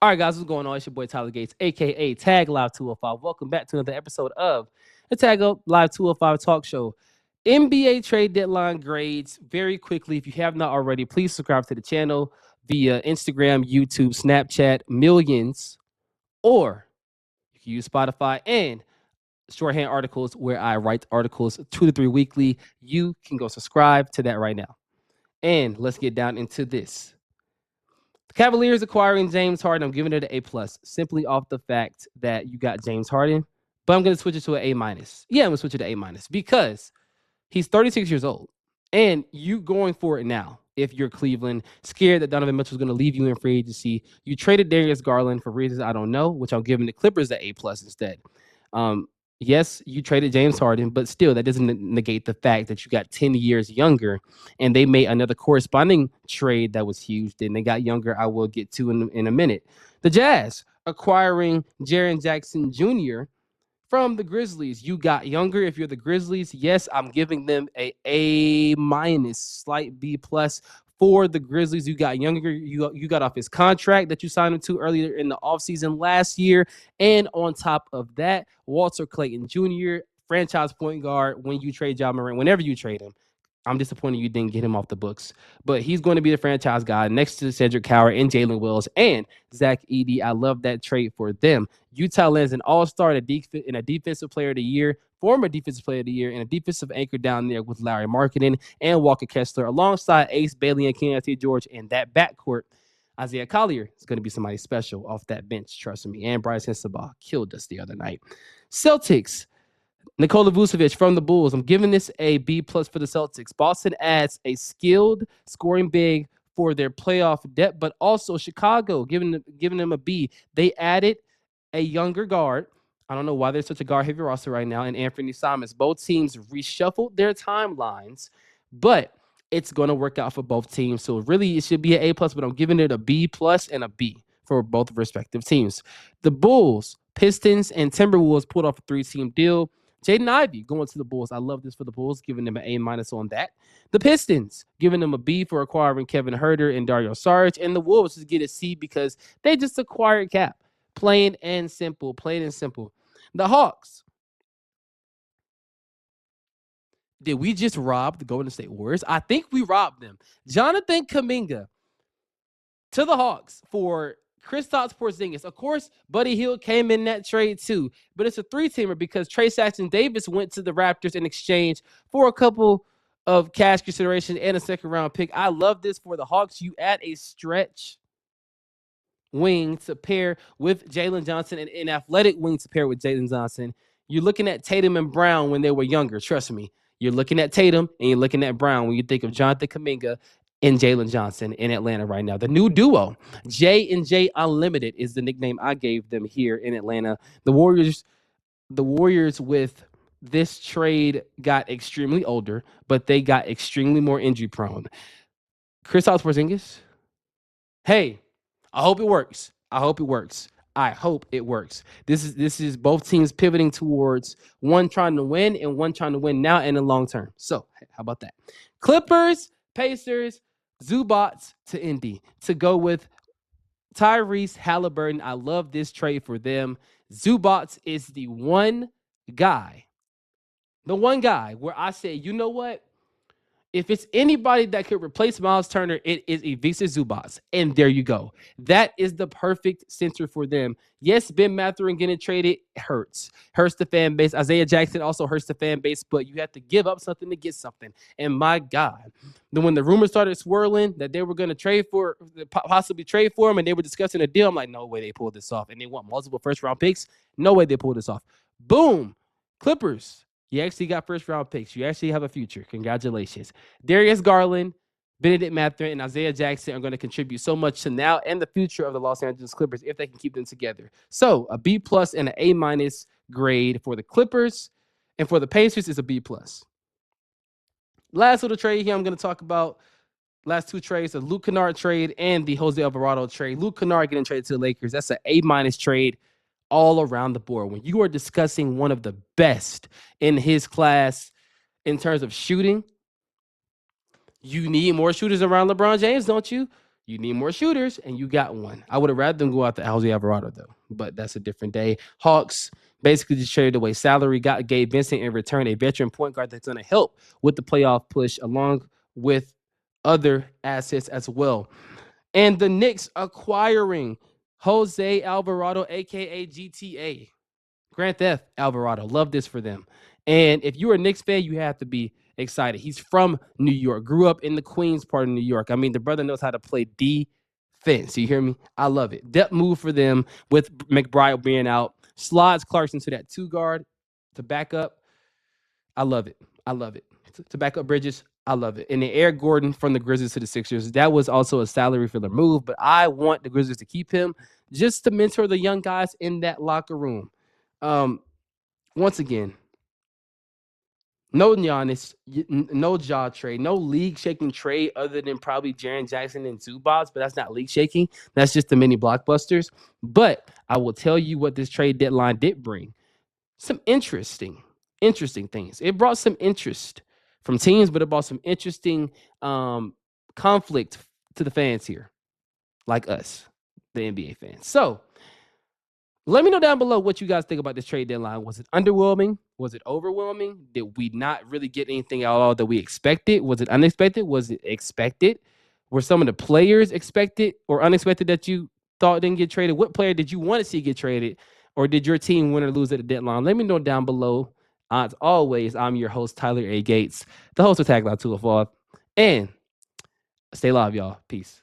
All right, guys, what's going on? It's your boy Tyler Gates, aka Tag Live 205. Welcome back to another episode of the Tag Live 205 Talk Show. NBA trade deadline grades very quickly. If you have not already, please subscribe to the channel via Instagram, YouTube, Snapchat, Millions, or you can use Spotify and Shorthand Articles, where I write articles 2 to 3 weekly. You can go subscribe to that right now. And let's get down into this. The Cavaliers acquiring James Harden, I'm giving it an A+, simply off the fact that you got James Harden. But I'm going to switch it to an A-. Yeah, I'm going to switch it to A- because he's 36 years old. And you going for it now. If you're Cleveland, scared that Donovan Mitchell is going to leave you in free agency, you traded Darius Garland for reasons I don't know, which I'm giving the Clippers an A+ instead. Yes, you traded James Harden, but still, that doesn't negate the fact that you got 10 years younger, and they made another corresponding trade that was huge. Then they got younger. I will get to in a minute. The Jazz acquiring Jaren Jackson Jr. from the Grizzlies. You got younger. If you're the Grizzlies, yes, I'm giving them A-, slight B+ for the Grizzlies. You got younger. You got off his contract that you signed him to earlier in the offseason last year. And on top of that, Walter Clayton Jr., franchise point guard when you trade Ja Morant, whenever you trade him. I'm disappointed you didn't get him off the books. But he's going to be the franchise guy next to Cedric Howard and Jalen Wills and Zach Edey. I love that trade for them. Utah lands an all-star in a defensive player of the year, former defensive player of the year, and a defensive anchor down there with Larry Markkinen and Walker Kessler alongside Ace Bailey and Kenneth George in that backcourt. Isaiah Collier is going to be somebody special off that bench, trust me. And Bryce Sensabaugh killed us the other night. Celtics. Nikola Vucevic from the Bulls. I'm giving this a B+ for the Celtics. Boston adds a skilled scoring big for their playoff depth, but also Chicago giving them a B. They added a younger guard. I don't know why there's such a guard-heavy roster right now, and Anthony Simons. Both teams reshuffled their timelines, but it's going to work out for both teams. So really, it should be an A+, but I'm giving it a B+ and a B for both respective teams. The Bulls, Pistons, and Timberwolves pulled off a 3-team deal. Jaden Ivey going to the Bulls. I love this for the Bulls, giving them an A- on that. The Pistons giving them a B for acquiring Kevin Huerter and Dario Saric. And the Wolves just get a C because they just acquired Cap. Plain and simple. The Hawks. Did we just rob the Golden State Warriors? I think we robbed them. Jonathan Kuminga to the Hawks for Kristaps Porzingis. Of course, Buddy Hield came in that trade too, but it's a 3-teamer because Trey Jackson-Davis went to the Raptors in exchange for a couple of cash consideration and a second-round pick. I love this for the Hawks. You add a stretch wing to pair with Jalen Johnson and an athletic wing to pair with Jalen Johnson. You're looking at Tatum and Brown when they were younger. Trust me. You're looking at Tatum and you're looking at Brown when you think of Jonathan Kuminga and Jalen Johnson in Atlanta right now. The new duo, J and J Unlimited, is the nickname I gave them here in Atlanta. The Warriors with this trade got extremely older, but they got extremely more injury prone. Kristaps Porzingis, hey, I hope it works. This is both teams pivoting towards one trying to win and one trying to win now and in the long term. So how about that? Clippers, Pacers, Zubats to Indy to go with Tyrese Halliburton. I love this trade for them. Zubats is the one guy where I say, you know what? If it's anybody that could replace Miles Turner, it is Ivica Zubats. And there you go. That is the perfect center for them. Yes, Ben Mathurin getting traded hurts the fan base. Isaiah Jackson also hurts the fan base, but you have to give up something to get something. And my God, when the rumors started swirling that they were going to possibly trade for him, and they were discussing a deal, I'm like, no way they pulled this off. And they want multiple first-round picks. No way they pulled this off. Boom. Clippers. You actually got first-round picks. You actually have a future. Congratulations. Darius Garland, Benedict Mathurin, and Isaiah Jackson are going to contribute so much to now and the future of the Los Angeles Clippers if they can keep them together. So a B+ and an A- grade for the Clippers, and for the Pacers is a B+. Last little trade here I'm going to talk about. Last 2 trades, the Luke Kennard trade and the Jose Alvarado trade. Luke Kennard getting traded to the Lakers. That's an A- trade all around the board. When you are discussing one of the best in his class in terms of shooting, you need more shooters around LeBron James, don't you? You need more shooters, and you got one. I would have rather them go out to Jose Alvarado, though, but that's a different day. Hawks basically just traded away salary, got Gabe Vincent in return, a veteran point guard that's going to help with the playoff push, along with other assets as well. And the Knicks acquiring Jose Alvarado, a.k.a. GTA. Grand Theft Alvarado. Love this for them. And if you're a Knicks fan, you have to be excited. He's from New York, grew up in the Queens part of New York. I mean, the brother knows how to play defense. You hear me? I love it. Depth move for them with McBride being out. Slides Clarkson to that 2 guard to back up. I love it. I love it. To back up Bridges, I love it. And then Eric Gordon from the Grizzlies to the Sixers. That was also a salary filler move, but I want the Grizzlies to keep him just to mentor the young guys in that locker room. Once again, no Giannis, no Ja trade, no league-shaking trade other than probably Jaren Jackson and Zubats, but that's not league-shaking. That's just the mini blockbusters. But I will tell you what this trade deadline did bring. Some interesting things. It brought some interest from teams, but it brought some interesting conflict to the fans here, like us, the NBA fans. So let me know down below what you guys think about this trade deadline. Was it underwhelming? Was it overwhelming? Did we not really get anything at all that we expected? Was it unexpected? Was it expected? Were some of the players expected or unexpected that you thought didn't get traded? What player did you want to see get traded? Or did your team win or lose at the deadline? Let me know down below. As always, I'm your host, Tyler A. Gates, the host of Tag Live 205. And stay live, y'all. Peace.